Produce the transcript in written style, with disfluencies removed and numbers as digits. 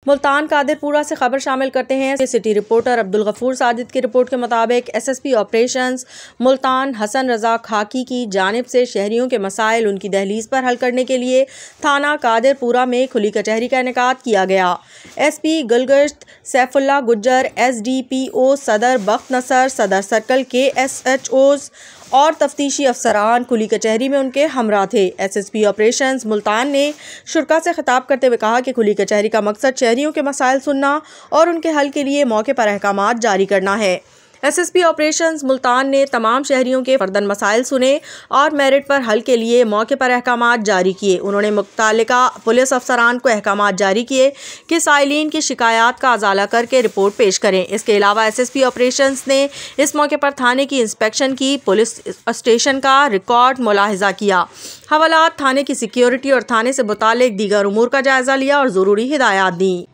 मुल्तान कादिरपुरा से खबर शामिल करते हैं। सिटी रिपोर्टर अब्दुल गफूर साजिद की रिपोर्ट के मुताबिक एसएसपी ऑपरेशंस मुल्तान हसन रजा खाकी की जानिब से शहरियों के मसाइल उनकी दहलीज पर हल करने के लिए थाना कादिरपुरा में खुली कचहरी का इनेकाद किया गया। एसपी गुलगश्त सैफुल्लाह गुज्जर, एसडीपीओ सदर बख्त नसर, सदर सर्कल के एसएचओज और तफ्तीशी अफसरान खुली कचहरी में उनके हमरा थे। एसएसपी ऑपरेशंस मुल्तान ने शुरा से खिताब करते हुए कहा कि खुली कचहरी का मकसद शहरियों के मसाइल सुनना और उनके हल के लिए मौके पर अहकामात जारी करना है। एसएसपी ऑपरेशंस मुल्तान ने तमाम शहरियों के फर्दन मसाइल सुने और मेरिट पर हल के लिए मौके पर अहकामात जारी किए। उन्होंने मुत्तल्लिका पुलिस अफसरान को अहकामात जारी किए कि साइलिन की शिकायत का अजाला करके रिपोर्ट पेश करें। इसके अलावा एसएसपी ऑपरेशंस ने इस मौके पर थाने की इंस्पेक्शन की, पुलिस स्टेशन का रिकॉर्ड मुलाहिजा किया, हवालात, थाने की सिक्योरिटी और थाने से मुताल्लिक दीगर उमूर का जायजा लिया और ज़रूरी हिदायत दी।